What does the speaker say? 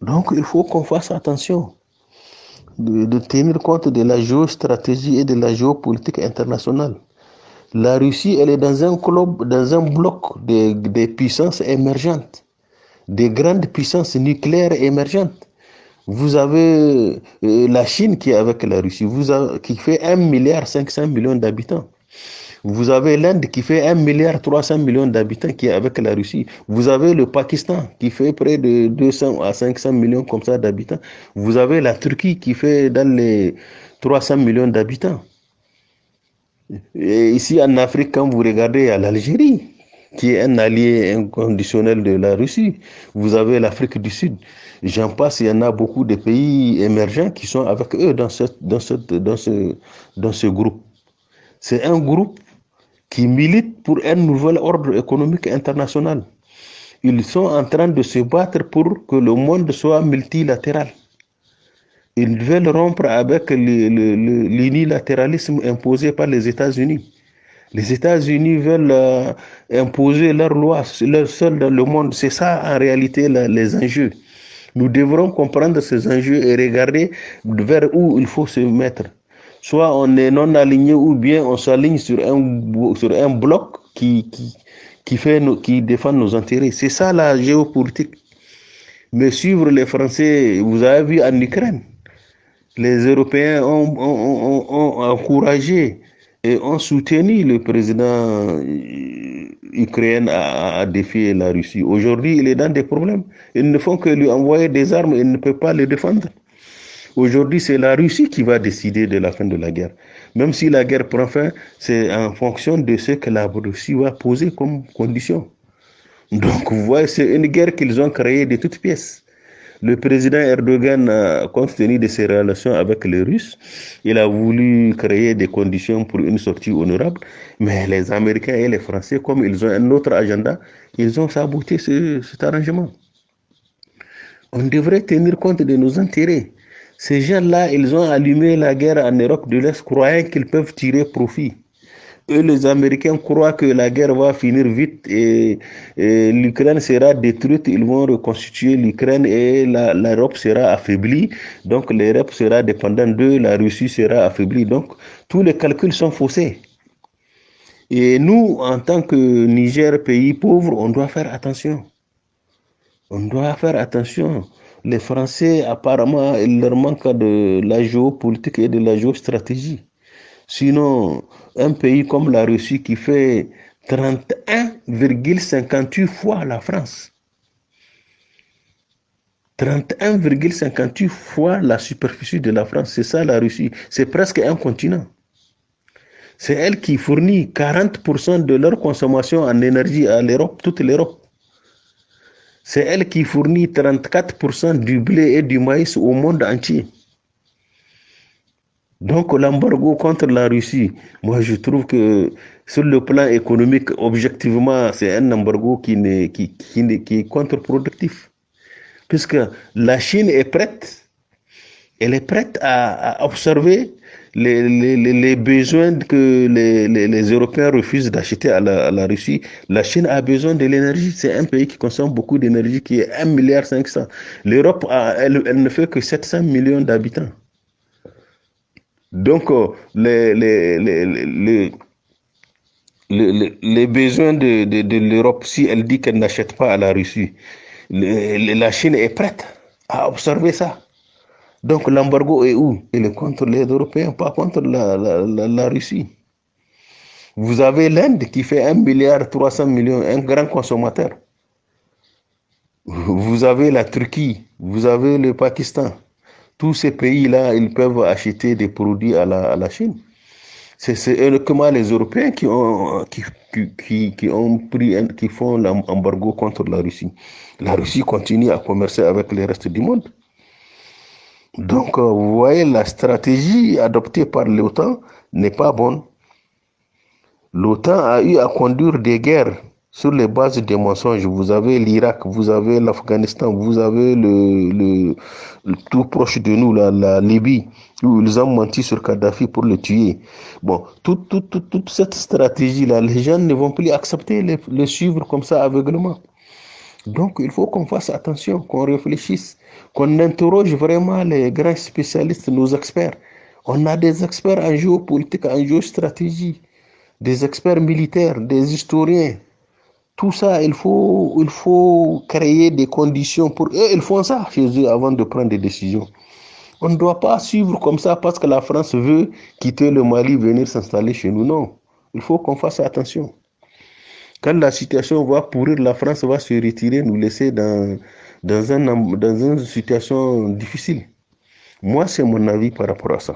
Donc, il faut qu'on fasse attention de tenir compte de la géostratégie et de la géopolitique internationale. La Russie, elle est dans un club, dans un bloc des puissances émergentes, des grandes puissances nucléaires émergentes. Vous avez la Chine qui est avec la Russie, qui fait 1,5 milliard d'habitants. Vous avez l'Inde qui fait 1,3 milliard d'habitants qui est avec la Russie. Vous avez le Pakistan qui fait près de 200 à 500 millions comme ça d'habitants. Vous avez la Turquie qui fait dans les 300 millions d'habitants. Et ici en Afrique, quand vous regardez à l'Algérie, qui est un allié inconditionnel de la Russie, vous avez l'Afrique du Sud. J'en passe, il y en a beaucoup de pays émergents qui sont avec eux dans ce groupe. C'est un groupe qui militent pour un nouvel ordre économique international. Ils sont en train de se battre pour que le monde soit multilatéral. Ils veulent rompre avec l'unilatéralisme imposé par les États-Unis. Les États-Unis veulent imposer leurs lois, leur seul dans le monde. C'est ça en réalité les enjeux. Nous devrons comprendre ces enjeux et regarder vers où il faut se mettre. Soit on est non aligné ou bien on s'aligne sur un bloc qui défend nos intérêts. C'est ça la géopolitique. Mais suivre les Français, vous avez vu en Ukraine, les Européens ont encouragé et ont soutenu le président ukrainien à défier la Russie. Aujourd'hui, il est dans des problèmes. Ils ne font que lui envoyer des armes, il ne peut pas les défendre. Aujourd'hui, c'est la Russie qui va décider de la fin de la guerre. Même si la guerre prend fin, c'est en fonction de ce que la Russie va poser comme condition. Donc, vous voyez, c'est une guerre qu'ils ont créée de toutes pièces. Le président Erdogan, compte tenu de ses relations avec les Russes, il a voulu créer des conditions pour une sortie honorable. Mais les Américains et les Français, comme ils ont un autre agenda, ils ont saboté cet arrangement. On devrait tenir compte de nos intérêts. Ces gens-là, ils ont allumé la guerre en Europe de l'Est, croyant qu'ils peuvent tirer profit. Eux, les Américains croient que la guerre va finir vite et l'Ukraine sera détruite. Ils vont reconstituer l'Ukraine et l'Europe sera affaiblie. Donc, l'Europe sera dépendante d'eux, la Russie sera affaiblie. Donc, tous les calculs sont faussés. Et nous, en tant que Niger, pays pauvre, on doit faire attention. On doit faire attention. Les Français, apparemment, il leur manque de la géopolitique et de la géostratégie. Sinon, un pays comme la Russie qui fait 31,58 fois la France, 31,58 fois la superficie de la France, c'est ça la Russie. C'est presque un continent. C'est elle qui fournit 40% de leur consommation en énergie à l'Europe, toute l'Europe. C'est elle qui fournit 34% du blé et du maïs au monde entier. Donc l'embargo contre la Russie, moi je trouve que sur le plan économique, objectivement, c'est un embargo qui est contre-productif. Puisque la Chine est prête, elle est prête à observer les besoins que les Européens refusent d'acheter à la Russie. La Chine a besoin de l'énergie. C'est un pays qui consomme beaucoup d'énergie, qui est 1,5 milliard. L'Europe, elle ne fait que 700 millions d'habitants. Donc, les besoins de l'Europe, si elle dit qu'elle n'achète pas à la Russie, la Chine est prête à observer ça. Donc, l'embargo est où? Il est contre les Européens, pas contre la Russie. Vous avez l'Inde qui fait 1,3 milliard, un grand consommateur. Vous avez la Turquie, vous avez le Pakistan. Tous ces pays-là, ils peuvent acheter des produits à la Chine. C'est uniquement les Européens qui font l'embargo contre la Russie. La Russie continue à commercer avec le reste du monde. Donc, vous voyez, la stratégie adoptée par l'OTAN n'est pas bonne. L'OTAN a eu à conduire des guerres sur les bases des mensonges. Vous avez l'Irak, vous avez l'Afghanistan, vous avez le tout proche de nous, la Libye, où ils ont menti sur Kadhafi pour le tuer. Bon, toute cette stratégie-là, les gens ne vont plus accepter le suivre comme ça aveuglement. Donc, il faut qu'on fasse attention, qu'on réfléchisse, qu'on interroge vraiment les grands spécialistes, nos experts. On a des experts en géopolitique, en géostratégie, des experts militaires, des historiens. Tout ça, il faut créer des conditions pour eux. Ils font ça chez eux avant de prendre des décisions. On ne doit pas suivre comme ça parce que la France veut quitter le Mali, venir s'installer chez nous. Non, il faut qu'on fasse attention. Quand la situation va pourrir, la France va se retirer, nous laisser dans une situation difficile. Moi, c'est mon avis par rapport à ça.